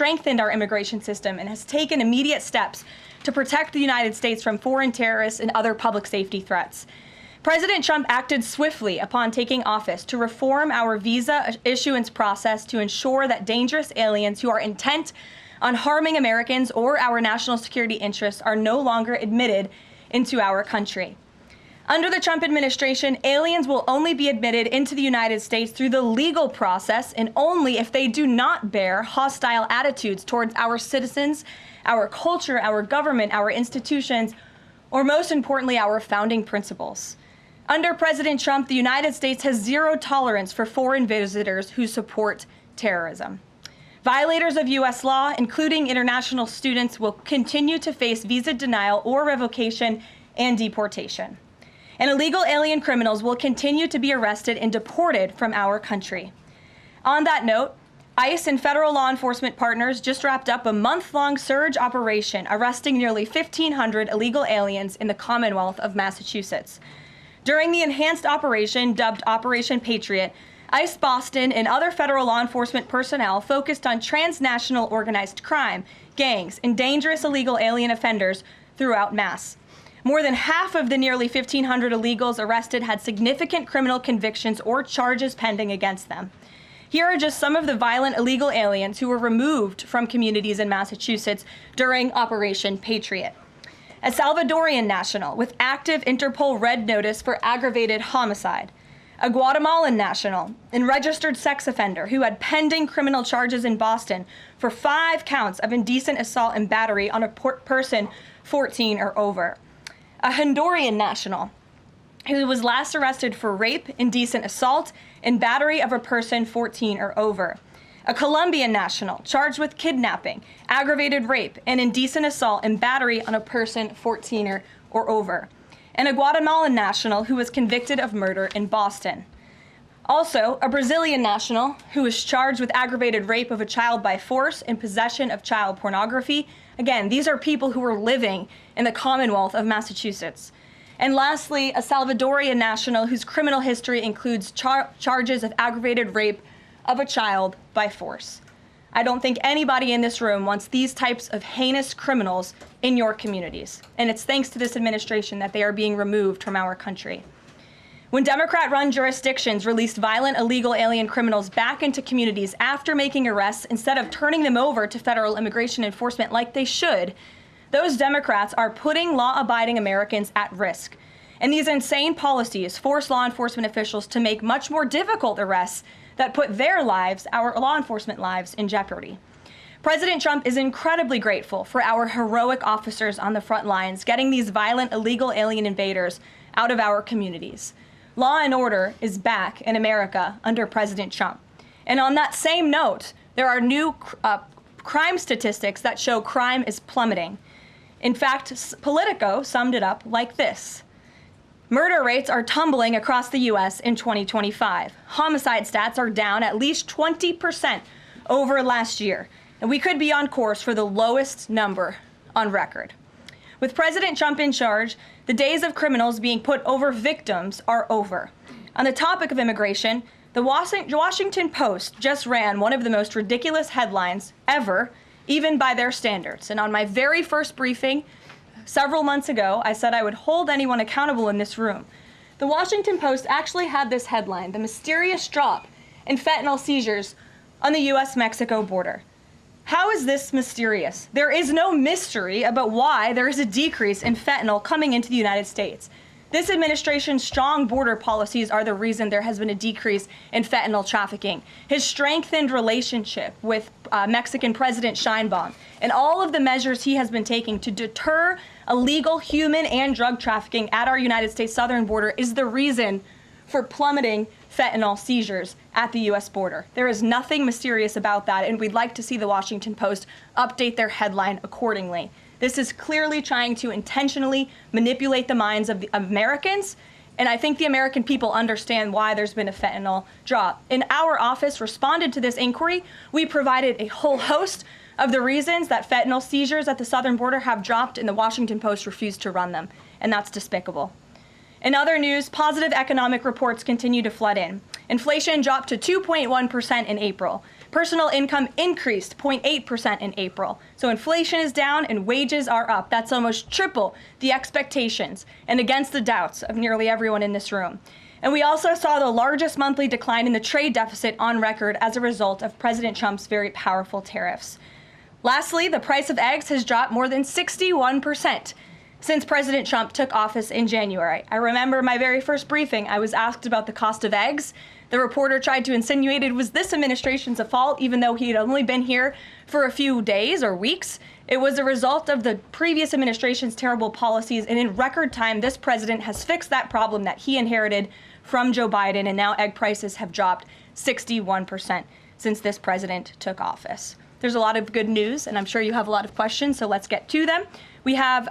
strengthened our immigration system and has taken immediate steps to protect the United States from foreign terrorists and other public safety threats. President Trump acted swiftly upon taking office to reform our visa issuance process to ensure that dangerous aliens who are intent on harming Americans or our national security interests are no longer admitted into our country. Under the Trump administration, aliens will only be admitted into the United States through the legal process and only if they do not bear hostile attitudes towards our citizens, our culture, our government, our institutions, or most importantly, our founding principles. Under President Trump, the United States has zero tolerance for foreign visitors who support terrorism. Violators of U.S. law, including international students, will continue to face visa denial or revocation and deportation. And illegal alien criminals will continue to be arrested and deported from our country. On that note, ICE and federal law enforcement partners just wrapped up a month-long surge operation arresting nearly 1,500 illegal aliens in the Commonwealth of Massachusetts. During the enhanced operation, dubbed Operation Patriot, ICE Boston and other federal law enforcement personnel focused on transnational organized crime, gangs, and dangerous illegal alien offenders throughout Mass. More than half of the nearly 1,500 illegals arrested had significant criminal convictions or charges pending against them. Here are just some of the violent illegal aliens who were removed from communities in Massachusetts during Operation Patriot. A Salvadorian national with active Interpol red notice for aggravated homicide. A Guatemalan national and registered sex offender who had pending criminal charges in Boston for 5 counts of indecent assault and battery on a person 14 or over. A Honduran national who was last arrested for rape, indecent assault, and battery of a person 14 or over. A Colombian national charged with kidnapping, aggravated rape, and indecent assault and battery on a person 14 or over. And a Guatemalan national who was convicted of murder in Boston. Also, a Brazilian national who was charged with aggravated rape of a child by force and possession of child pornography. Again, these are people who were living in the Commonwealth of Massachusetts. And lastly, a Salvadorian national whose criminal history includes charges of aggravated rape of a child by force. I don't think anybody in this room wants these types of heinous criminals in your communities. And it's thanks to this administration that they are being removed from our country. When Democrat-run jurisdictions released violent illegal alien criminals back into communities after making arrests instead of turning them over to federal immigration enforcement like they should, those Democrats are putting law-abiding Americans at risk. And these insane policies force law enforcement officials to make much more difficult arrests that put their lives, our law enforcement lives, in jeopardy. President Trump is incredibly grateful for our heroic officers on the front lines getting these violent illegal alien invaders out of our communities. Law and order is back in America under President Trump. And on that same note, there are new crime statistics that show crime is plummeting. In fact, Politico summed it up like this. Murder rates are tumbling across the U.S. in 2025. Homicide stats are down at least 20% over last year, and we could be on course for the lowest number on record. With President Trump in charge, the days of criminals being put over victims are over. On the topic of immigration, the Washington Post just ran one of the most ridiculous headlines ever, even by their standards. And on my very first briefing, several months ago, I said I would hold anyone accountable in this room. The Washington Post actually had this headline, "The Mysterious Drop in Fentanyl Seizures on the U.S.-Mexico Border." How is this mysterious? There is no mystery about why there is a decrease in fentanyl coming into the United States. This administration's strong border policies are the reason there has been a decrease in fentanyl trafficking. His strengthened relationship with Mexican President Sheinbaum and all of the measures he has been taking to deter illegal human and drug trafficking at our United States southern border is the reason for plummeting fentanyl seizures at the U.S. border. There is nothing mysterious about that, and we'd like to see the Washington Post update their headline accordingly. This is clearly trying to intentionally manipulate the minds of the Americans, and I think the American people understand why there's been a fentanyl drop. And our office responded to this inquiry. We provided a whole host of the reasons that fentanyl seizures at the southern border have dropped, and the Washington Post refused to run them, and that's despicable. In other news, positive economic reports continue to flood in. Inflation dropped to 2.1% in April. Personal income increased 0.8% in April. So inflation is down and wages are up. That's almost triple the expectations and against the doubts of nearly everyone in this room. And we also saw the largest monthly decline in the trade deficit on record as a result of President Trump's very powerful tariffs. Lastly, the price of eggs has dropped more than 61% since President Trump took office in January. I remember my very first briefing, I was asked about the cost of eggs. The reporter tried to insinuate it was this administration's fault, even though he had only been here for a few days or weeks. It was a result of the previous administration's terrible policies, and in record time, this president has fixed that problem that he inherited from Joe Biden, and now egg prices have dropped 61% since this president took office. There's a lot of good news, and I'm sure you have a lot of questions, so let's get to them. We have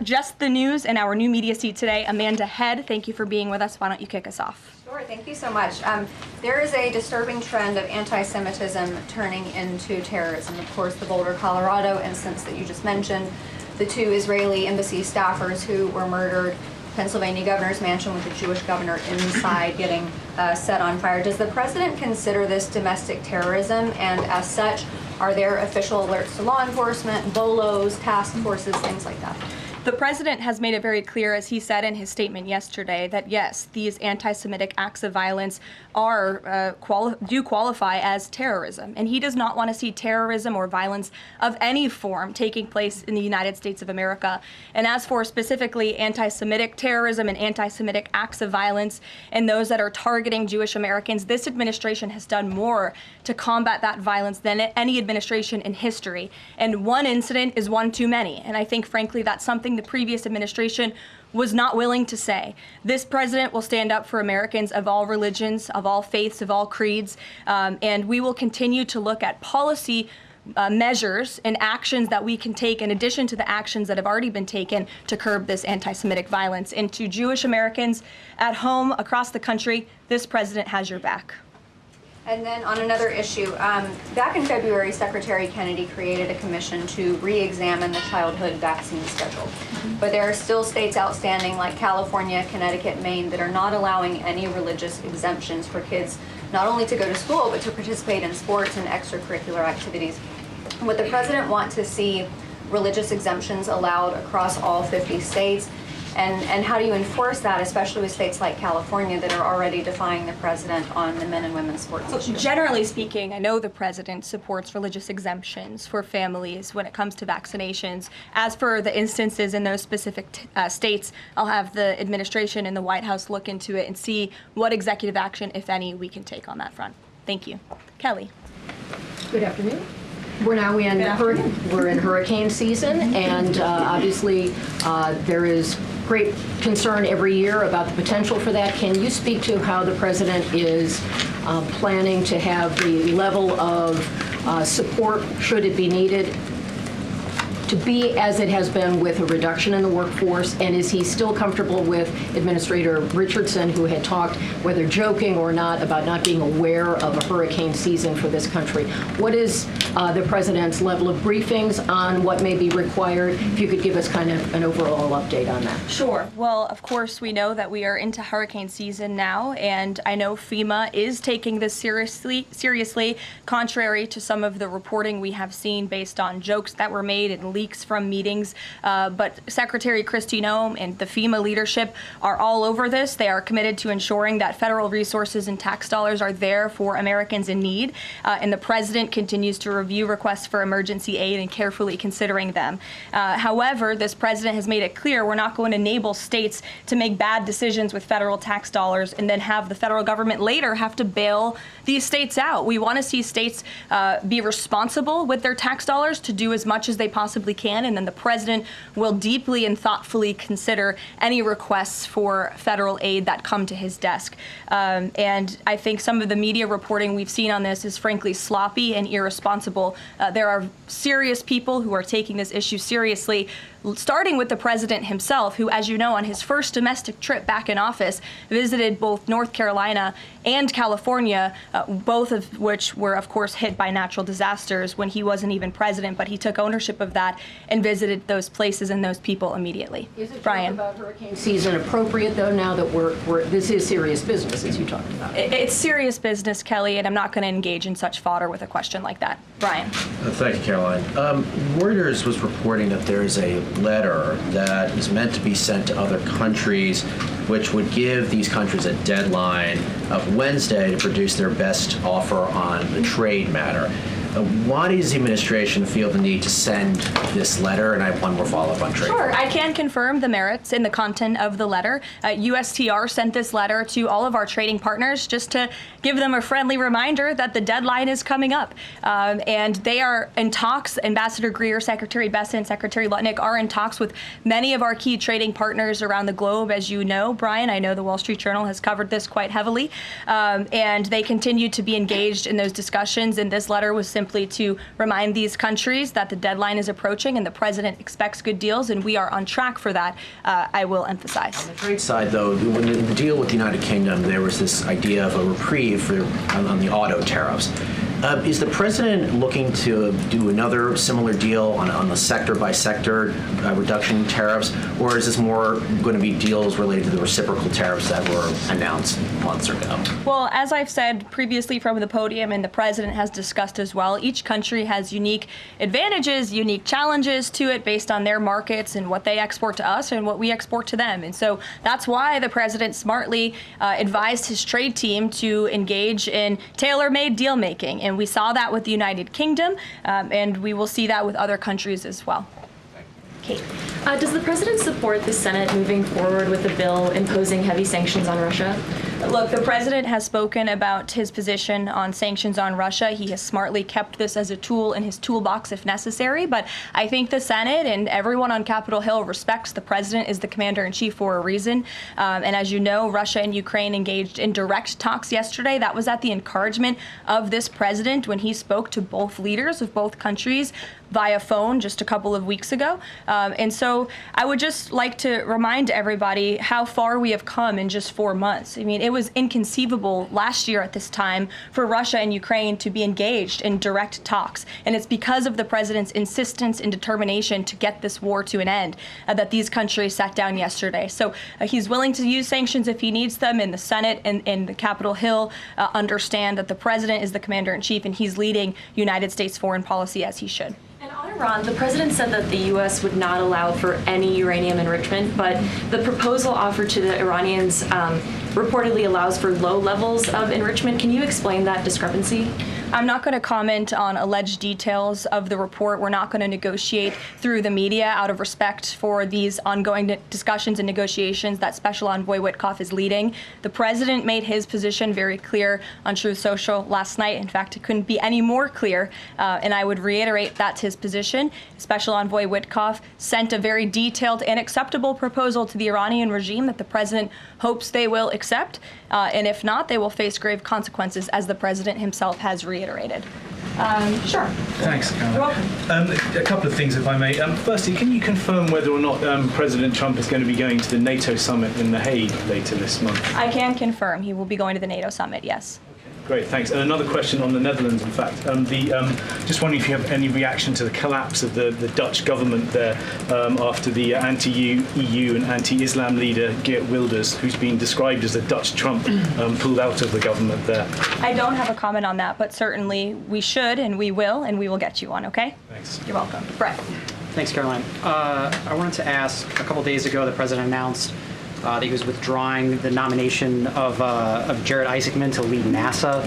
just the news in our new media seat today. Amanda Head, thank you for being with us. Why don't you kick us off? Sure, thank you so much. There is a disturbing trend of anti-Semitism turning into terrorism. Of course, the Boulder, Colorado instance that you just mentioned, the 2 Israeli embassy staffers who were murdered, Pennsylvania governor's mansion with the Jewish governor inside getting set on fire. Does the president consider this domestic terrorism? And as such, are there official alerts to law enforcement, BOLOs, task forces, things like that? The president has made it very clear, as he said in his statement yesterday, that yes, these anti-Semitic acts of violence are do qualify as terrorism, and he does not want to see terrorism or violence of any form taking place in the United States of America. And as for specifically anti-Semitic terrorism and anti-Semitic acts of violence and those that are targeting Jewish Americans, this administration has done more to combat that violence than any administration in history. And one incident is one too many, and I think, frankly, that's something the previous administration was not willing to say. This president will stand up for Americans of all religions, of all faiths, of all creeds, and we will continue to look at policy measures and actions that we can take in addition to the actions that have already been taken to curb this anti-Semitic violence. And to Jewish Americans at home, across the country, this president has your back. And then on another issue, back in February, Secretary Kennedy created a commission to re-examine the childhood vaccine schedule. But there are still states outstanding like California, Connecticut, Maine that are not allowing any religious exemptions for kids not only to go to school, but to participate in sports and extracurricular activities. Would the president want to see religious exemptions allowed across all 50 states? And how do you enforce that, especially with states like California that are already defying the president on the men and women's sports issue? Generally speaking, I know the president supports religious exemptions for families when it comes to vaccinations. As for the instances in those specific states, I'll have the administration and the White House look into it and see what executive action, if any, we can take on that front. Thank you. Kelly. Good afternoon. We're now in hurricane season, and obviously there is great concern every year about the potential for that. Can you speak to how the president is planning to have the level of support, should it be needed, to be as it has been with a reduction in the workforce? And is he still comfortable with Administrator Richardson, who had talked, whether joking or not, about not being aware of a hurricane season for this country? What is the president's level of briefings on what may be required? If you could give us kind of an overall update on that. Sure. Well, of course, we know that we are into hurricane season now, and I know FEMA is taking this seriously, contrary to some of the reporting we have seen based on jokes that were made and leaks from meetings. But Secretary Kristi Noem and the FEMA leadership are all over this. They are committed to ensuring that federal resources and tax dollars are there for Americans in need. And the president continues to review requests for emergency aid and carefully considering them. However, this president has made it clear we're not going to enable states to make bad decisions with federal tax dollars and then have the federal government later have to bail these states out. We want to see states be responsible with their tax dollars to do as much as they possibly can, and then the president will deeply and thoughtfully consider any requests for federal aid that come to his desk. And I think some of the media reporting we've seen on this is frankly sloppy and irresponsible. There are serious people who are taking this issue seriously, starting with the president himself, who, as you know, on his first domestic trip back in office, visited both North Carolina and California, both of which were, of course, hit by natural disasters when he wasn't even president, but he took ownership of that and visited those places and those people immediately. Is it Brian. about hurricane season appropriate, though, now that this is serious business, as you talked about? It's serious business, Kelly, and I'm not going to engage in such fodder with a question like that. Brian. Thank you, Caroline. Reuters was reporting that there is a letter that is meant to be sent to other countries, which would give these countries a deadline of Wednesday to produce their best offer on the trade matter. Why does the administration feel the need to send this letter? And I have one more follow-up on trade. Sure, I can confirm the merits in the content of the letter. USTR sent this letter to all of our trading partners just to give them a friendly reminder that the deadline is coming up. And they are in talks. Ambassador Greer, Secretary Bessent, Secretary Lutnick are in talks with many of our key trading partners around the globe. As you know, Brian, I know the Wall Street Journal has covered this quite heavily. And they continue to be engaged in those discussions. And this letter was simply to remind these countries that the deadline is approaching and the president expects good deals, and we are on track for that, I will emphasize. On the trade side, though, when the deal with the United Kingdom, there was this idea of a reprieve on the auto tariffs. Is the president looking to do another similar deal on the sector-by-sector reduction in tariffs, or is this more going to be deals related to the reciprocal tariffs that were announced months ago? Well, as I've said previously from the podium, and the president has discussed as well, each country has unique advantages, unique challenges to it based on their markets and what they export to us and what we export to them. And so that's why the president smartly advised his trade team to engage in tailor-made deal-making. And we saw that with the United Kingdom, and we will see that with other countries as well. Kate. Does the president support the Senate moving forward with a bill imposing heavy sanctions on Russia? Look, the president has spoken about his position on sanctions on Russia. He has smartly kept this as a tool in his toolbox if necessary, but I think the Senate and everyone on Capitol Hill respects the president as the commander-in-chief for a reason. And as you know, Russia and Ukraine engaged in direct talks yesterday. That was at the encouragement of this president when he spoke to both leaders of both countries via phone just a couple of weeks ago. And so I would just like to remind everybody how far we have come in just 4 months. I mean, it was inconceivable last year at this time for Russia and Ukraine to be engaged in direct talks. And it's because of the president's insistence and determination to get this war to an end that these countries sat down yesterday. So he's willing to use sanctions if he needs them, and the Senate and the Capitol Hill understand that the president is the commander-in-chief and he's leading United States foreign policy as he should. And on Iran, the president said that the U.S. would not allow for any uranium enrichment, but the proposal offered to the Iranians reportedly allows for low levels of enrichment. Can you explain that discrepancy? I'm not going to comment on alleged details of the report. We're not going to negotiate through the media out of respect for these ongoing discussions and negotiations that Special Envoy Witkoff is leading. The president made his position very clear on Truth Social last night. In fact, it couldn't be any more clear, and I would reiterate that's his position. Special Envoy Witkoff sent a very detailed and acceptable proposal to the Iranian regime that the president hopes they will accept, and if not, they will face grave consequences, as the president himself has reiterated. Sure. Thanks, Caroline. You're welcome. A couple of things, if I may. Firstly, can you confirm whether or not President Trump is going to be going to the NATO summit in The Hague later this month? I can confirm he will be going to the NATO summit, yes. Great, thanks. And another question on the Netherlands, in fact. Just wondering if you have any reaction to the collapse of the Dutch government there after the anti-EU and anti-Islam leader Geert Wilders, who's been described as the Dutch Trump, pulled out of the government there. I don't have a comment on that, but certainly we should and we will get you one, okay? Thanks. You're welcome. Brett. Thanks, Caroline. I wanted to ask, a couple days ago, the president announced that he was withdrawing the nomination of Jared Isaacman to lead NASA,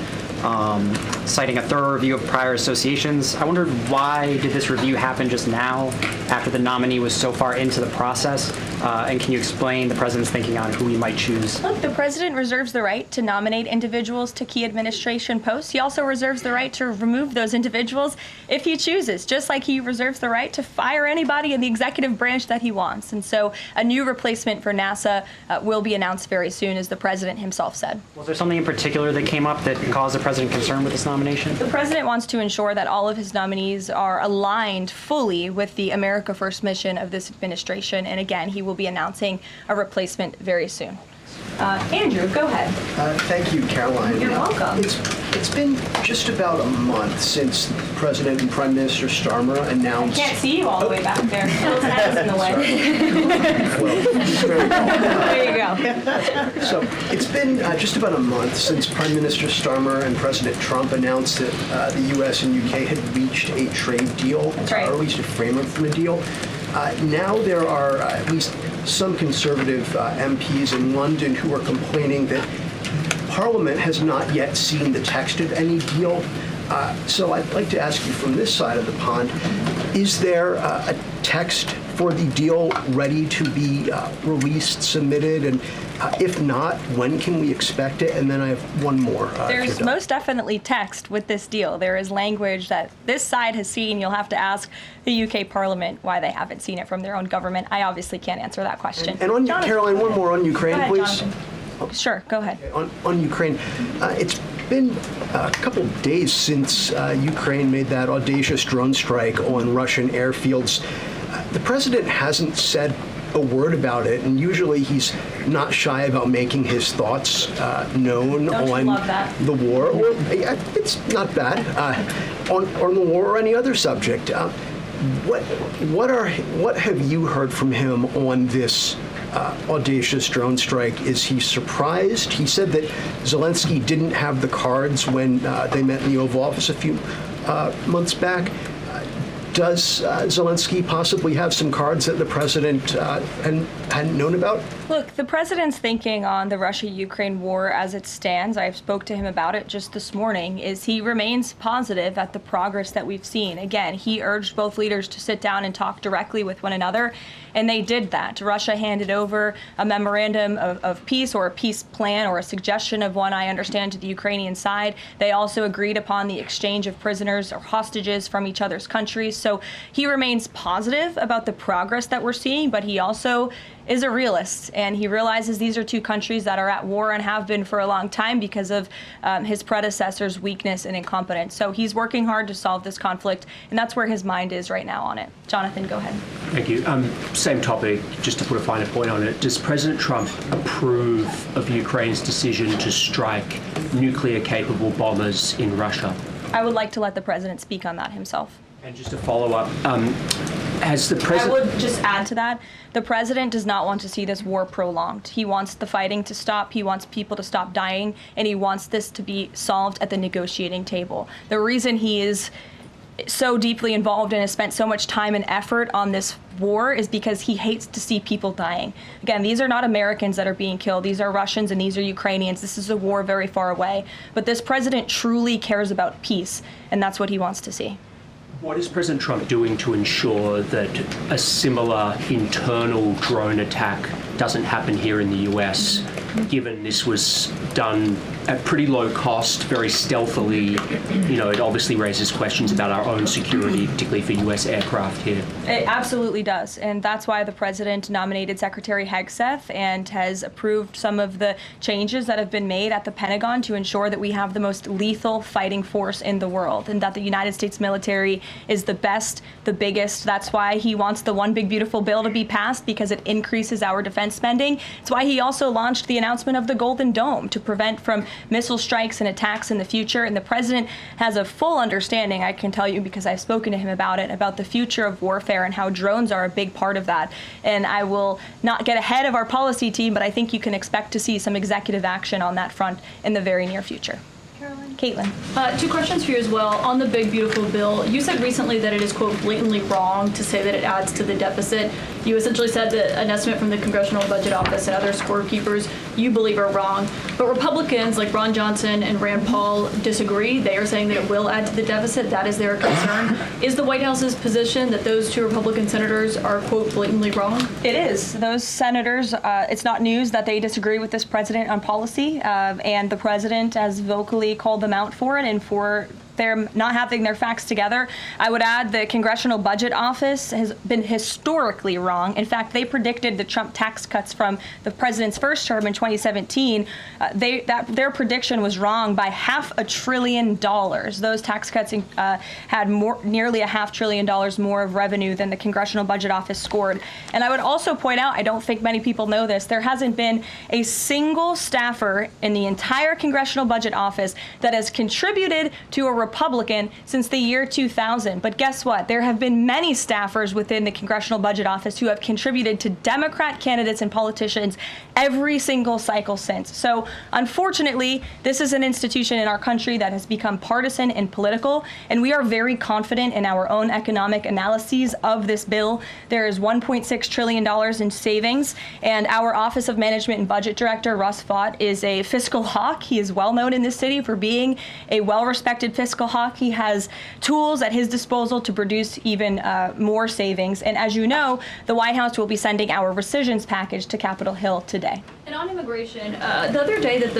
citing a thorough review of prior associations. I wondered, why did this review happen just now, after the nominee was so far into the process? And can you explain the president's thinking on who he might choose? Look, the president reserves the right to nominate individuals to key administration posts. He also reserves the right to remove those individuals if he chooses, just like he reserves the right to fire anybody in the executive branch that he wants. And so a new replacement for NASA will be announced very soon, as the president himself said. Was there something in particular that came up that caused the president concern with this nomination? The president wants to ensure that all of his nominees are aligned fully with the America First mission of this administration. And again, he will be announcing a replacement very soon. Andrew, go ahead. Thank you, Caroline. You're welcome. It's been just about a month since President and Prime Minister Starmer announced. Can't see you all the way back there. Those heads in the way. Well, he's very tall. There you go. So it's been just about a month since Prime Minister Starmer and President Trump announced that the U.S. and U.K. had reached a trade deal, right. or at least a framework for a deal. Now there are at least some conservative MPs in London who are complaining that Parliament has not yet seen the text of any deal. So I'd like to ask you from this side of the pond, is there a text for the deal ready to be released, submitted, and if not, when can we expect it? And then I have one more. There's most definitely text with this deal. There is language that this side has seen. You'll have to ask the UK Parliament why they haven't seen it from their own government. I obviously can't answer that question. And on Jonathan, Caroline, one more on Ukraine, go ahead, please. Jonathan. Sure, go ahead. On Ukraine, it's been a couple days since Ukraine made that audacious drone strike on Russian airfields. The president hasn't said a word about it, and usually he's not shy about making his thoughts known on the war. Well, it's not bad on the war or any other subject. What have you heard from him on this audacious drone strike? Is he surprised? He said that Zelensky didn't have the cards when they met in the Oval Office a few months back. Does Zelensky possibly have some cards that the president hadn't known about? Look, the president's thinking on the Russia-Ukraine war as it stands, I spoke to him about it just this morning, is he remains positive at the progress that we've seen. Again, he urged both leaders to sit down and talk directly with one another, and they did that. Russia handed over a memorandum of peace, or a peace plan, or a suggestion of one, I understand, to the Ukrainian side. They also agreed upon the exchange of prisoners or hostages from each other's countries. So he remains positive about the progress that we're seeing, but he also is a realist, and he realizes these are two countries that are at war and have been for a long time because of his predecessor's weakness and incompetence. So he's working hard to solve this conflict, and that's where his mind is right now on it. Jonathan, go ahead. Thank you. Same topic, just to put a finer point on it. Does President Trump approve of Ukraine's decision to strike nuclear-capable bombers in Russia? I would like to let the president speak on that himself. And just to follow up, has the president... I would just add to that, the president does not want to see this war prolonged. He wants the fighting to stop, he wants people to stop dying, and he wants this to be solved at the negotiating table. The reason he is so deeply involved and has spent so much time and effort on this war is because he hates to see people dying. Again, these are not Americans that are being killed. These are Russians and these are Ukrainians. This is a war very far away. But this president truly cares about peace, and that's what he wants to see. What is President Trump doing to ensure that a similar internal drone attack doesn't happen here in the US, given this was done at pretty low cost, very stealthily? You know, it obviously raises questions about our own security, particularly for US aircraft here. It absolutely does, and that's why the president nominated Secretary Hegseth and has approved some of the changes that have been made at the Pentagon to ensure that we have the most lethal fighting force in the world, and that the United States military is the best, the biggest. That's why he wants the One Big Beautiful Bill to be passed, because it increases our defense spending. It's why he also launched the announcement of the Golden Dome to prevent from missile strikes and attacks in the future. And the president has a full understanding, I can tell you because I've spoken to him about it, about the future of warfare and how drones are a big part of that. And I will not get ahead of our policy team, but I think you can expect to see some executive action on that front in the very near future. Caroline. Caitlin. Two questions for you as well. On the Big Beautiful Bill, you said recently that it is, quote, blatantly wrong to say that it adds to the deficit. You essentially said that an estimate from the Congressional Budget Office and other scorekeepers you believe are wrong. But Republicans like Ron Johnson and Rand Paul disagree. They are saying that it will add to the deficit. That is their concern. Is the White House's position that those two Republican senators are, quote, blatantly wrong? It is. Those senators, it's not news that they disagree with this president on policy, and the president has vocally called them out for it and for they're not having their facts together. I would add the Congressional Budget Office has been historically wrong. In fact, they predicted the Trump tax cuts from the president's first term in 2017. Their prediction was wrong by $500 billion. Those tax cuts had nearly $500 billion more of revenue than the Congressional Budget Office scored. And I would also point out, I don't think many people know this, there hasn't been a single staffer in the entire Congressional Budget Office that has contributed to a Republican since the year 2000. But guess what? There have been many staffers within the Congressional Budget Office who have contributed to Democrat candidates and politicians every single cycle since. So unfortunately, this is an institution in our country that has become partisan and political, and we are very confident in our own economic analyses of this bill. There is $1.6 trillion in savings, and our Office of Management and Budget Director, Russ Vought, is a fiscal hawk. He is well known in this city for being a well-respected fiscal hawk. He has tools at his disposal to produce even more savings. And as you know, the White House will be sending our rescissions package to Capitol Hill today. And on immigration, the other day that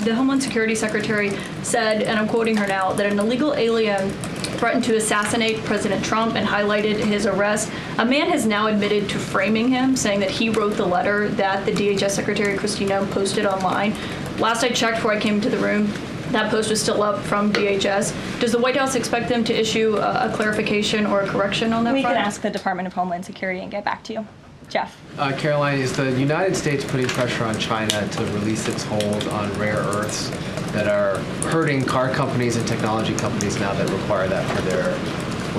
the Homeland Security Secretary said, and I'm quoting her now, that an illegal alien threatened to assassinate President Trump and highlighted his arrest. A man has now admitted to framing him, saying that he wrote the letter that the DHS Secretary Kristi Noem posted online. Last I checked before I came into the room, that post was still up from DHS. Does the White House expect them to issue a clarification or a correction on that front? We can ask the Department of Homeland Security and get back to you. Jeff. Karoline, is the United States putting pressure on China to release its hold on rare earths that are hurting car companies and technology companies now that require that for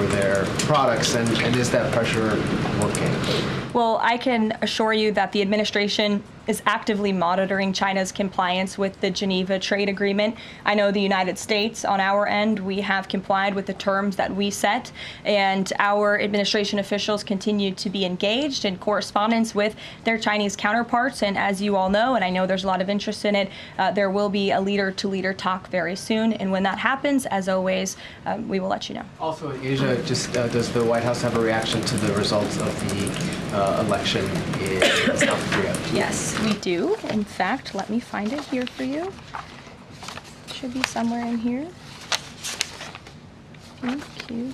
their products, and is that pressure working? Well, I can assure you that the administration is actively monitoring China's compliance with the Geneva Trade Agreement. I know the United States, on our end, we have complied with the terms that we set, and our administration officials continue to be engaged in correspondence with their Chinese counterparts. And as you all know, and I know there's a lot of interest in it, there will be a leader-to-leader talk very soon. And when that happens, as always, we will let you know. Also in Asia, just does the White House have a reaction to the results of the election in South Korea? Yes, we do. In fact, let me find it here for you. It should be somewhere in here. Thank you.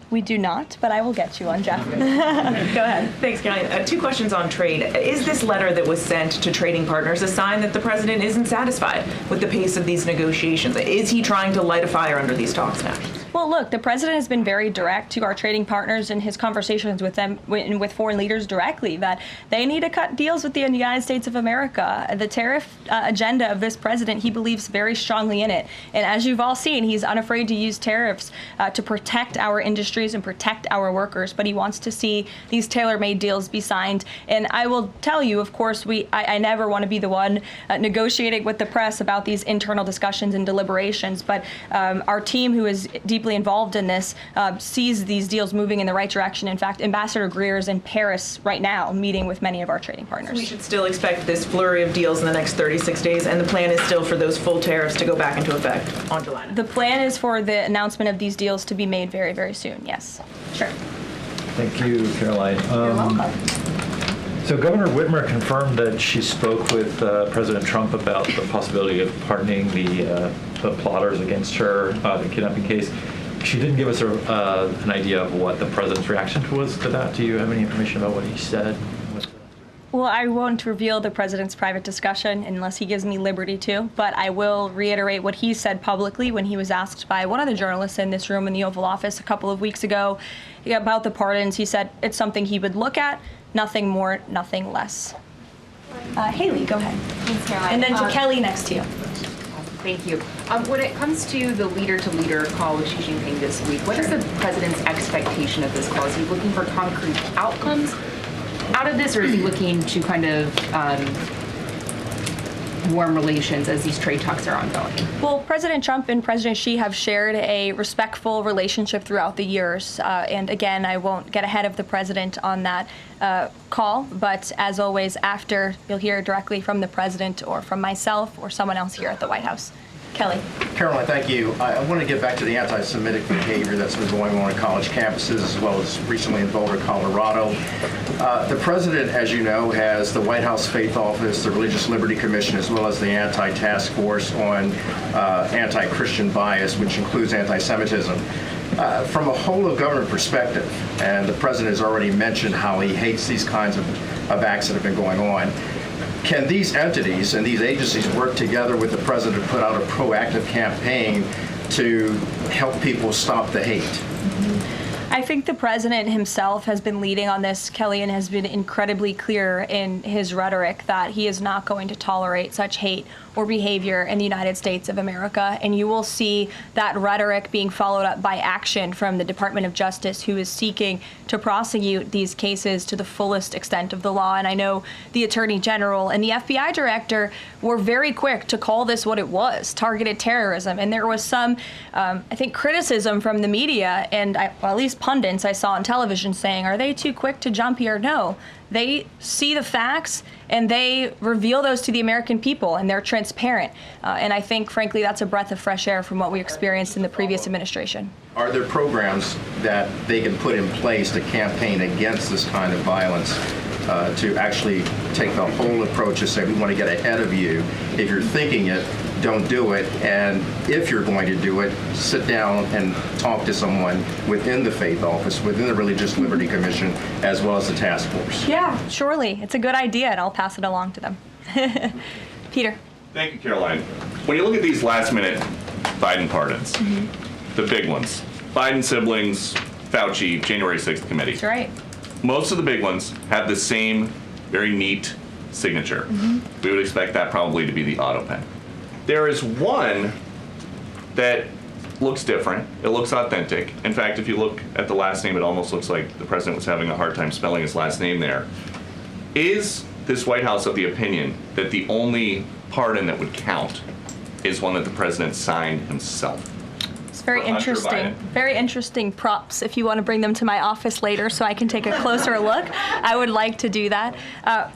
We do not, but I will get you on, Jeff. Go ahead. Thanks, Karoline. Two questions on trade. Is this letter that was sent to trading partners a sign that the president isn't satisfied with the pace of these negotiations? Is he trying to light a fire under these talks now? Well, look, the president has been very direct to our trading partners in his conversations with them, with foreign leaders directly, that they need to cut deals with the United States of America. The tariff agenda of this president, he believes very strongly in it. And as you've all seen, he's unafraid to use tariffs to protect our industries and protect our workers. But he wants to see these tailor-made deals be signed. And I will tell you, of course, I never want to be the one negotiating with the press about these internal discussions and deliberations. But our team, who is deeply involved in this, sees these deals moving in the right direction. In fact, Ambassador Greer is in Paris right now meeting with many of our trading partners. We should still expect this flurry of deals in the next 36 days, and the plan is still for those full tariffs to go back into effect on July 9th. The plan is for the announcement of these deals to be made very, very soon, yes. Sure. Thank you, Karoline. You're welcome. So Governor Whitmer confirmed that she spoke with President Trump about the possibility of pardoning the plotters against her, the kidnapping case. She didn't give us an idea of what the president's reaction was to that. Do you have any information about what he said? Well, I won't reveal the president's private discussion unless he gives me liberty to, but I will reiterate what he said publicly when he was asked by one of the journalists in this room in the Oval Office a couple of weeks ago about the pardons. He said it's something he would look at, nothing more, nothing less. Haley, go ahead. Thanks, Caroline. And then to Kelly next to you. Thank you. When it comes to the leader-to-leader call with Xi Jinping this week, what is the president's expectation of this call? Is he looking for concrete outcomes out of this, or is he looking to kind of warm relations as these trade talks are ongoing? Well, President Trump and President Xi have shared a respectful relationship throughout the years. And again, I won't get ahead of the president on that call, but as always, after, you'll hear directly from the president or from myself or someone else here at the White House. Kelly. Karoline, thank you. I want to get back to the anti-Semitic behavior that's been going on college campuses, as well as recently in Boulder, Colorado. The president, as you know, has the White House Faith Office, the Religious Liberty Commission, as well as the Anti-Task Force on Anti-Christian Bias, which includes anti-Semitism. From a whole of government perspective, and the president has already mentioned how he hates these kinds of acts that have been going on, can these entities and these agencies work together with the president to put out a proactive campaign to help people stop the hate? I think the president himself has been leading on this, Kelly, and has been incredibly clear in his rhetoric that he is not going to tolerate such hate or behavior in the United States of America. And you will see that rhetoric being followed up by action from the Department of Justice, who is seeking to prosecute these cases to the fullest extent of the law. And I know the Attorney General and the FBI Director were very quick to call this what it was, targeted terrorism. And there was some, I think, criticism from the media and well, at least pundits I saw on television saying, are they too quick to jump here? No. They see the facts and they reveal those to the American people, and they're transparent. And I think, frankly, that's a breath of fresh air from what we experienced in the previous administration. Are there programs that they can put in place to campaign against this kind of violence, to actually take the whole approach and say, we want to get ahead of you. If you're thinking it, don't do it. And if you're going to do it, sit down and talk to someone within the Faith Office, within the Religious Liberty Commission, as well as the task force. Yeah, surely. It's a good idea, and I'll pass it along to them. Peter. Thank you, Karoline. When you look at these last-minute Biden pardons, the big ones, Biden siblings, Fauci, January 6th committee. That's right. Most of the big ones have the same very neat signature. We would expect that probably to be the auto pen. There is one that looks different. It looks authentic. In fact, if you look at the last name, it almost looks like the president was having a hard time spelling his last name there. Is this White House of the opinion that the only pardon that would count is one that the president signed himself? It's very interesting. Very interesting props. If you want to bring them to my office later so I can take a closer look, I would like to do that.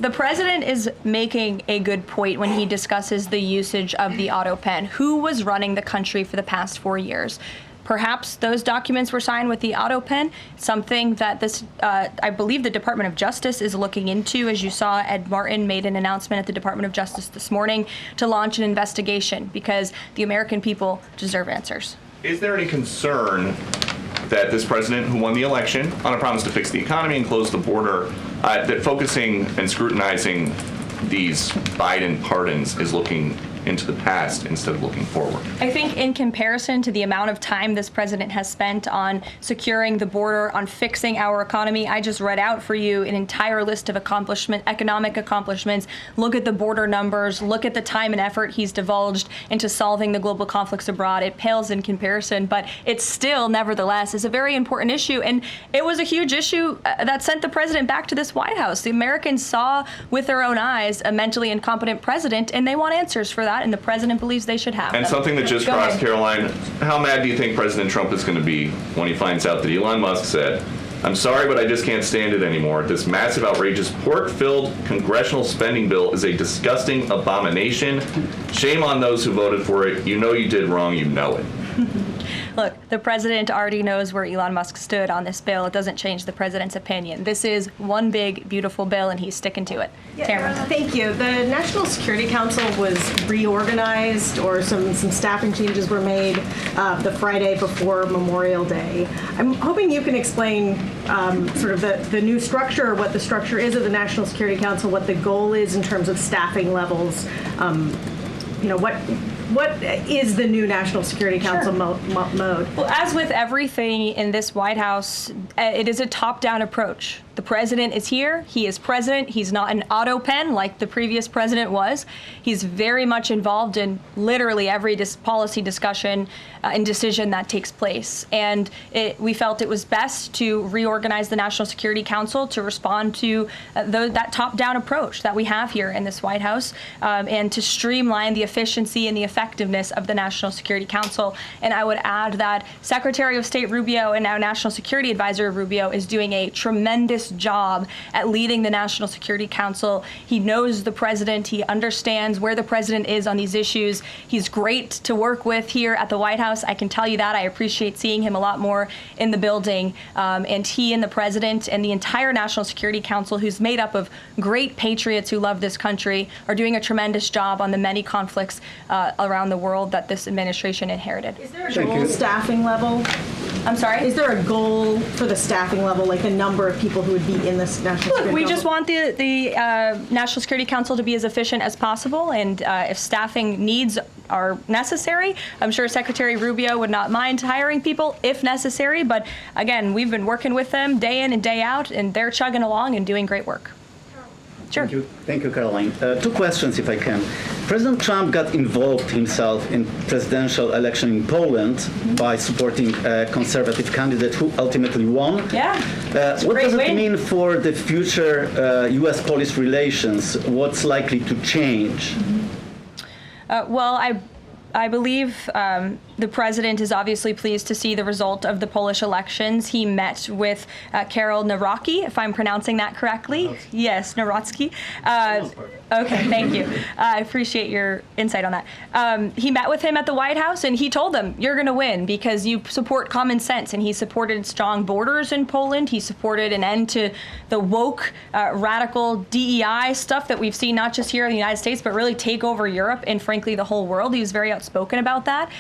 The president is making a good point when he discusses the usage of the auto pen. Who was running the country for the past 4 years? Perhaps those documents were signed with the auto pen, something that this, I believe the Department of Justice is looking into. As you saw, Ed Martin made an announcement at the Department of Justice this morning to launch an investigation because the American people deserve answers. Is there any concern that this president, who won the election on a promise to fix the economy and close the border, that focusing and scrutinizing these Biden pardons is looking into the past instead of looking forward? I think in comparison to the amount of time this president has spent on securing the border, on fixing our economy, I just read out for you an entire list of economic accomplishments. Look at the border numbers, look at the time and effort he's divulged into solving the global conflicts abroad. It pales in comparison, but it still, nevertheless, is a very important issue. And it was a huge issue that sent the president back to this White House. The Americans saw with their own eyes a mentally incompetent president, and they want answers for that. And the president believes they should have And them. something that just crossed, Karoline, how mad do you think President Trump is going to be when he finds out that Elon Musk said, I'm sorry, but I just can't stand it anymore. This massive, outrageous, pork-filled congressional spending bill is a disgusting abomination. Shame on those who voted for it. You know you did wrong. You know it. Look, the president already knows where Elon Musk stood on this bill. It doesn't change the president's opinion. This is one big, beautiful bill, and he's sticking to it. Tamara. Thank you. The National Security Council was reorganized, or some staffing changes were made the Friday before Memorial Day. I'm hoping you can explain sort of the new structure, what the structure is of the National Security Council, what the goal is in terms of staffing levels. What is the new National Security Council mode? Well, as with everything in this White House, it is a top-down approach. The president is here. He is president. He's not an auto pen like the previous president was. He's very much involved in literally every policy discussion and decision that takes place. And we felt it was best to reorganize the National Security Council to respond to that top-down approach that we have here in this White House, and to streamline the efficiency and the effectiveness of the National Security Council. And I would add that Secretary of State Rubio and now National Security Advisor Rubio is doing a tremendous tremendous job at leading the National Security Council. He knows the president. He understands where the president is on these issues. He's great to work with here at the White House. I can tell you that. I appreciate seeing him a lot more in the building. And he and the president and the entire National Security Council, who's made up of great patriots who love this country, are doing a tremendous job on the many conflicts around the world that this administration inherited. Is there a goal staffing level? I'm sorry? Is there a goal for the staffing level, like the number of people who would be in this National Security Look, we Council? just want the National Security Council to be as efficient as possible, and if staffing needs are necessary, I'm sure Secretary Rubio would not mind hiring people if necessary, but again, we've been working with them day in and day out, and they're chugging along and doing great work. Sure. Thank you, Karoline. Two questions, if I can. President Trump got involved himself in presidential election in Poland by supporting a conservative candidate who ultimately won. Yeah. What does it mean for the future U.S.-Polish relations? What's likely to change? Well, I believe the president is obviously pleased to see the result of the Polish elections. He met with Karol Nawrocki, if I'm pronouncing that correctly. Yes, Nawrocki. Okay, thank you. I appreciate your insight on that. He met with him at the White House, and he told him, you're going to win because you support common sense. And he supported strong borders in Poland. He supported an end to the woke, radical DEI stuff that we've seen not just here in the United States, but really take over Europe and, frankly, the whole world. He was very outspoken about that.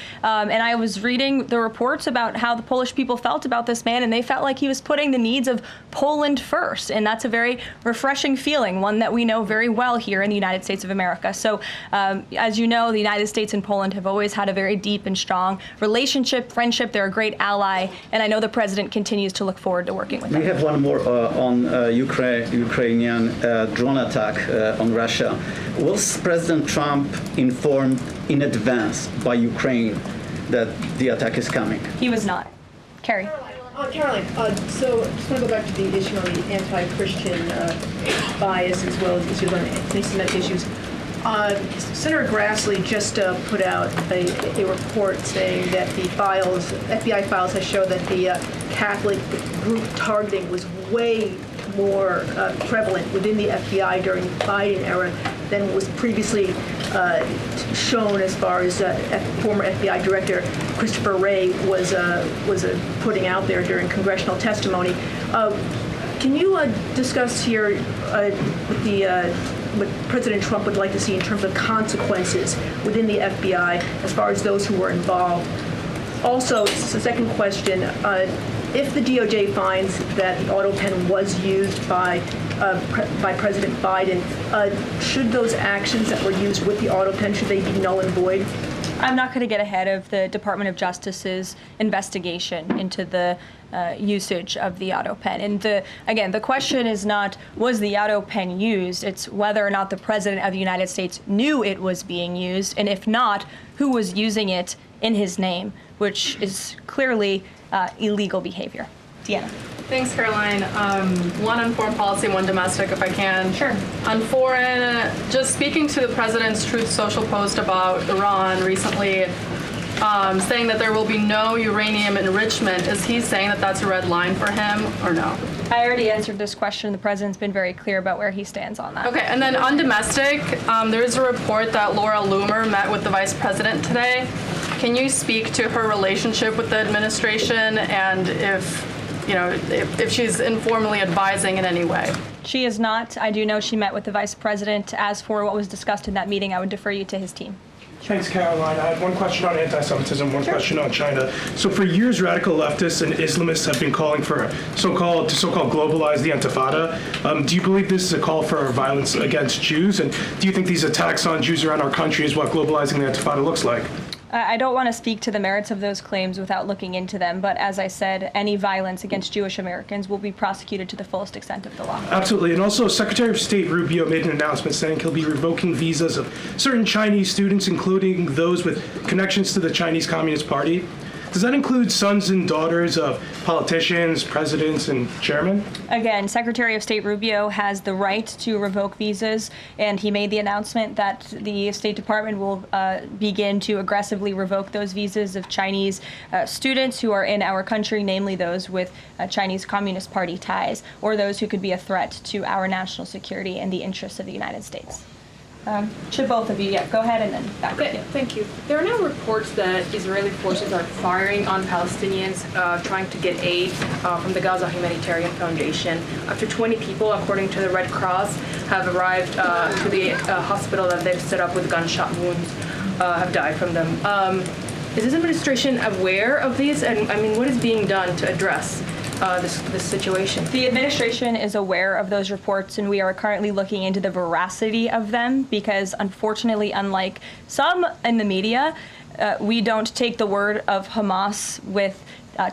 And I was reading the reports about how the Polish people felt about this man, and they felt like he was putting the needs of Poland first. And that's a very refreshing feeling, one that we know very well here in the United States of America. So, as you know, the United States and Poland have always had a very deep and strong relationship, friendship. They're a great ally, and I know the president continues to look forward to working with them. We have one more on Ukrainian drone attack on Russia. Was President Trump informed in advance by Ukraine that the attack is coming? He was not. Carrie. Caroline, so I just want to go back to the issue on the anti-Christian bias as well as issues on anti-Semitic issues. Senator Grassley just put out a report saying that the FBI files have shown that the Catholic group targeting was way more prevalent within the FBI during the Biden era than was previously shown, as far as former FBI Director Christopher Wray was putting out there during congressional testimony. Can you discuss here what President Trump would like to see in terms of consequences within the FBI as far as those who were involved? Also, the second question, if the DOJ finds that the auto pen was used by President Biden, should those actions that were used with the auto pen, should they be null and void? I'm not going to get ahead of the Department of Justice's investigation into the usage of the auto pen. And again, the question is not, was the auto pen used? It's whether or not the President of the United States knew it was being used, and if not, who was using it in his name, which is clearly illegal behavior. Deanna. Thanks, Caroline. One on foreign policy, one domestic, if I can. Sure. On foreign, just speaking to the president's Truth Social post about Iran recently, saying that there will be no uranium enrichment. Is he saying that that's a red line for him, or no? I already answered this question. The president's been very clear about where he stands on that. Okay, and then on domestic, there's a report that Laura Loomer met with the vice president today. Can you speak to her relationship with the administration and if she's informally advising in any way? She is not. I do know she met with the vice president. As for what was discussed in that meeting, I would defer you to his team. Thanks, Caroline. I had one question on anti-Semitism, one question on China. So for years, radical leftists and Islamists have been calling for so-called globalize the Intifada. Do you believe this is a call for violence against Jews? And do you think these attacks on Jews around our country is what globalizing the Intifada looks like? I don't want to speak to the merits of those claims without looking into them, but as I said, any violence against Jewish Americans will be prosecuted to the fullest extent of the law. Absolutely. And also, Secretary of State Rubio made an announcement saying he'll be revoking visas of certain Chinese students, including those with connections to the Chinese Communist Party. Does that include sons and daughters of politicians, presidents, and chairmen? Again, Secretary of State Rubio has the right to revoke visas, and he made the announcement that the State Department will begin to aggressively revoke those visas of Chinese students who are in our country, namely those with Chinese Communist Party ties, or those who could be a threat to our national security and the interests of the United States. To both of you, go ahead and then back to you. Thank you. There are now reports that Israeli forces are firing on Palestinians trying to get aid from the Gaza Humanitarian Foundation. After 20 people, according to the Red Cross, have arrived to the hospital that they've set up with gunshot wounds, have died from them. Is this administration aware of these? And I mean, what is being done to address this situation? The administration is aware of those reports, and we are currently looking into the veracity of them because, unfortunately, unlike some in the media, we don't take the word of Hamas with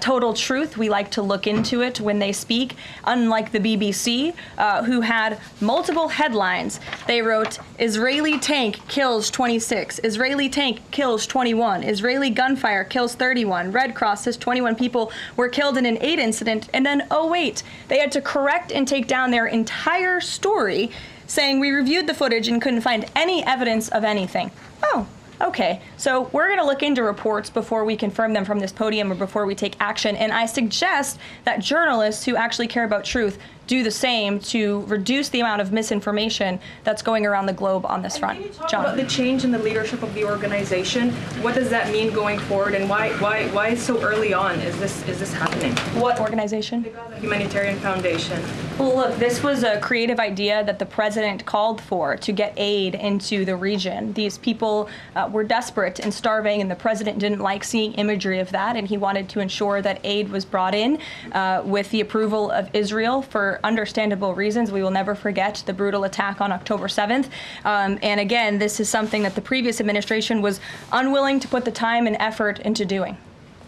total truth. We like to look into it when they speak, unlike the BBC, who had multiple headlines. They wrote, Israeli tank kills 26, Israeli tank kills 21, Israeli gunfire kills 31, Red Cross says 21 people were killed in an aid incident, and then, oh wait, they had to correct and take down their entire story, saying we reviewed the footage and couldn't find any evidence of anything. Oh. Okay, so we're going to look into reports before we confirm them from this podium or before we take action, and I suggest that journalists who actually care about truth do the same to reduce the amount of misinformation that's going around the globe on this front. John. About the change in the leadership of the organization, what does that mean going forward, and why so early on is this happening? What organization? The Gaza Humanitarian Foundation. Well, look, this was a creative idea that the president called for to get aid into the region. These people were desperate and starving, and the president didn't like seeing imagery of that, and he wanted to ensure that aid was brought in with the approval of Israel for understandable reasons. We will never forget the brutal attack on October 7th. And again, this is something that the previous administration was unwilling to put the time and effort into doing.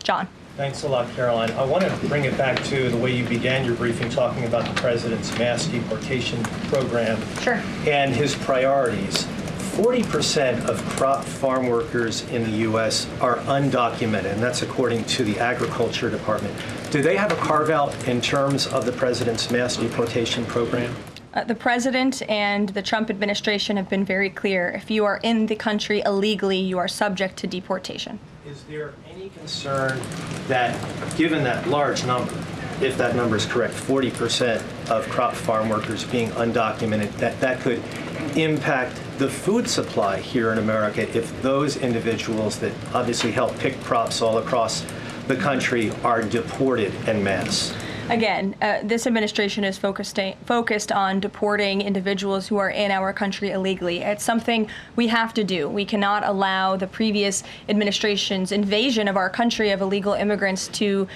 John. Thanks a lot, Caroline. I want to bring it back to the way you began your briefing, talking about the president's mass deportation program and his priorities. 40% of crop farm workers in the U.S. are undocumented, and that's according to the Agriculture Department. Do they have a carve-out in terms of the president's mass deportation program? The president and the Trump administration have been very clear. If you are in the country illegally, you are subject to deportation. Is there any concern that, given that large number, if that number is correct, 40% of crop farm workers being undocumented, that could impact the food supply here in America if those individuals that obviously help pick crops all across the country are deported en masse? Again, this administration is focused on deporting individuals who are in our country illegally. It's something we have to do. We cannot allow the previous administration's invasion of our country of illegal immigrants to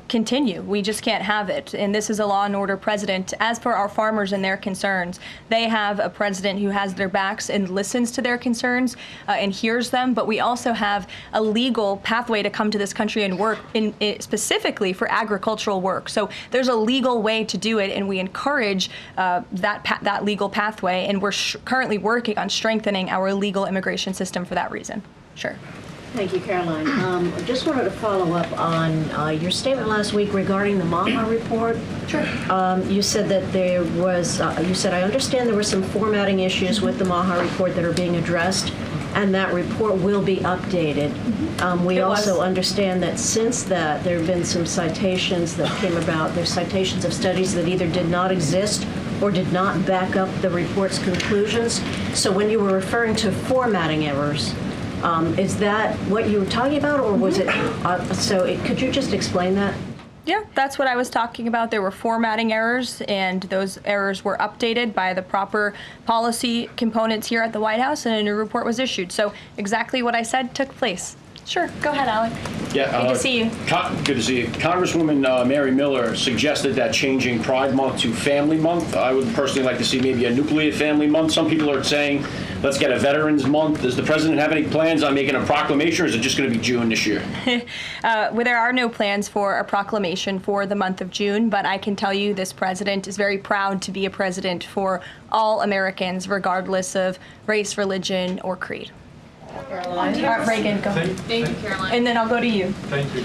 continue. We just can't have it. And this is a law and order president. As for our farmers and their concerns, they have a president who has their backs and listens to their concerns and hears them. But we also have a legal pathway to come to this country and work specifically for agricultural work. So there's a legal way to do it, and we encourage that legal pathway, and we're currently working on strengthening our legal immigration system for that reason. Sure. Thank you, Caroline. I just wanted to follow up on your statement last week regarding the Maha report. Sure. You said that there was, you said, I understand there were some formatting issues with the Maha report that are being addressed, and that report will be updated. We also understand that since that, there have been some citations that came about. There's citations of studies that either did not exist or did not back up the report's conclusions. So when you were referring to formatting errors, is that what you were talking about, or was it, could you just explain that? Yeah, that's what I was talking about. There were formatting errors, and those errors were updated by the proper policy components here at the White House, and a new report was issued. So exactly what I said took place. Sure, go ahead, Alec. Yeah, good to see you. Good to see you. Congresswoman Mary Miller suggested that changing Pride Month to Family Month. I would personally like to see maybe a nuclear family month. Some people are saying, let's get a Veterans Month. Does the president have any plans on making a proclamation, or is it just going to be June this year? Well, there are no plans for a proclamation for the month of June, but I can tell you this president is very proud to be a president for all Americans, regardless of race, religion, or creed. Reagan, go. Thank you, Caroline. And then I'll go to you. Thank you.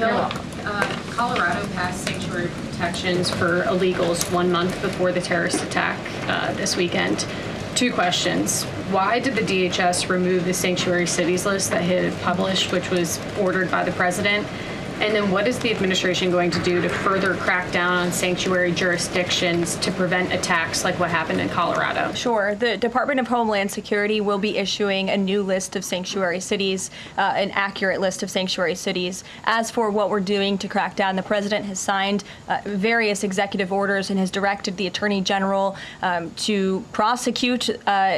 Colorado passed sanctuary protections for illegals 1 month before the terrorist attack this weekend. 2 questions. Why did the DHS remove the sanctuary cities list that it had published, which was ordered by the president? And then what is the administration going to do to further crack down on sanctuary jurisdictions to prevent attacks like what happened in Colorado? Sure. The Department of Homeland Security will be issuing a new list of sanctuary cities, an accurate list of sanctuary cities. As for what we're doing to crack down, the president has signed various executive orders and has directed the Attorney General to prosecute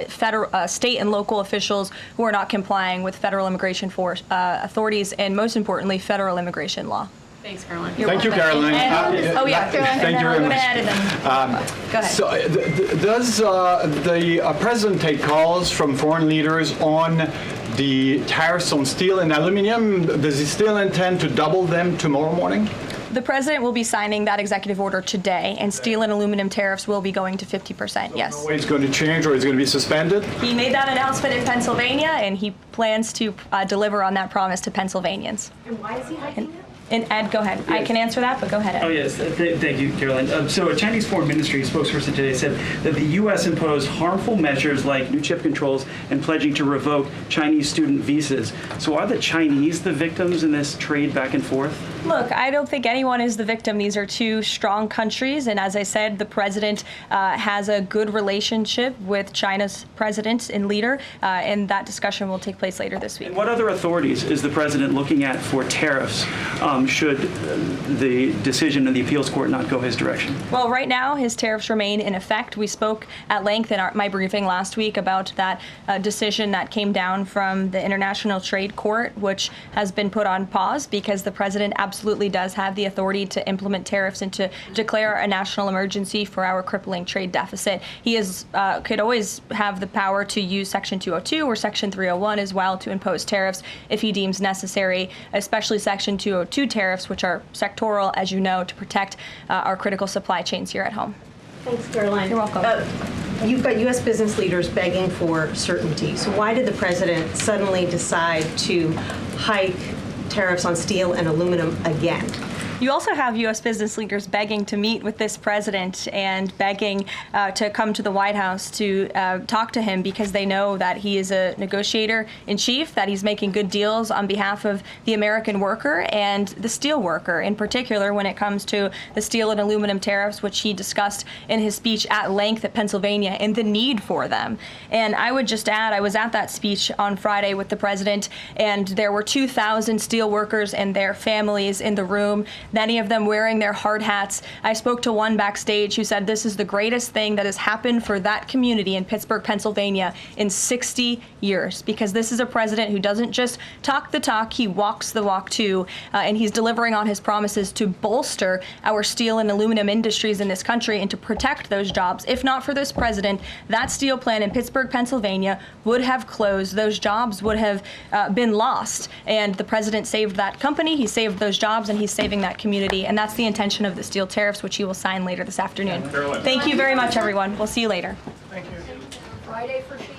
federal, state and local officials who are not complying with federal immigration authorities and, most importantly, federal immigration law. Thanks, Caroline. Thank you, Caroline. Oh, yeah. Thank you very much. Go ahead. So, does the president take calls from foreign leaders on the tariffs on steel and aluminum? Does he still intend to double them tomorrow morning? The president will be signing that executive order today, and steel and aluminum tariffs will be going to 50%, yes. No way it's going to change, or it's going to be suspended? He made that announcement in Pennsylvania, and he plans to deliver on that promise to Pennsylvanians. And why is he hiking it? And Ed, go ahead. I can answer that, but go ahead, Ed. Oh, yes. Thank you, Caroline. So a Chinese Foreign Ministry spokesperson today said that the U.S. imposed harmful measures like new chip controls and pledging to revoke Chinese student visas. So are the Chinese the victims in this trade back and forth? Look, I don't think anyone is the victim. These are 2 strong countries, and as I said, the president has a good relationship with China's president and leader, and that discussion will take place later this week. And what other authorities is the president looking at for tariffs should the decision of the appeals court not go his direction? Well, right now, his tariffs remain in effect. We spoke at length in my briefing last week about that decision that came down from the International Trade Court, which has been put on pause because the president absolutely does have the authority to implement tariffs and to declare a national emergency for our crippling trade deficit. He could always have the power to use Section 202 or Section 301 as well to impose tariffs if he deems necessary, especially Section 202 tariffs, which are sectoral, as you know, to protect our critical supply chains here at home. Thanks, Caroline. You're welcome. You've got U.S. business leaders begging for certainty. So why did the president suddenly decide to hike tariffs on steel and aluminum again? You also have U.S. business leaders begging to meet with this president and begging to come to the White House to talk to him because they know that he is a negotiator in chief, that he's making good deals on behalf of the American worker and the steel worker, in particular when it comes to the steel and aluminum tariffs, which he discussed in his speech at length at Pennsylvania and the need for them. And I would just add, I was at that speech on Friday with the president, and there were 2,000 steel workers and their families in the room, many of them wearing their hard hats. I spoke to one backstage who said this is the greatest thing that has happened for that community in Pittsburgh, Pennsylvania in 60 years, because this is a president who doesn't just talk the talk, he walks the walk too, and he's delivering on his promises to bolster our steel and aluminum industries in this country and to protect those jobs. If not for this president, that steel plant in Pittsburgh, Pennsylvania would have closed. Those jobs would have been lost, and the president saved that company, he saved those jobs, and he's saving that community. And that's the intention of the steel tariffs, which he will sign later this afternoon. Thank you very much, everyone. We'll see you later. Friday for Shade.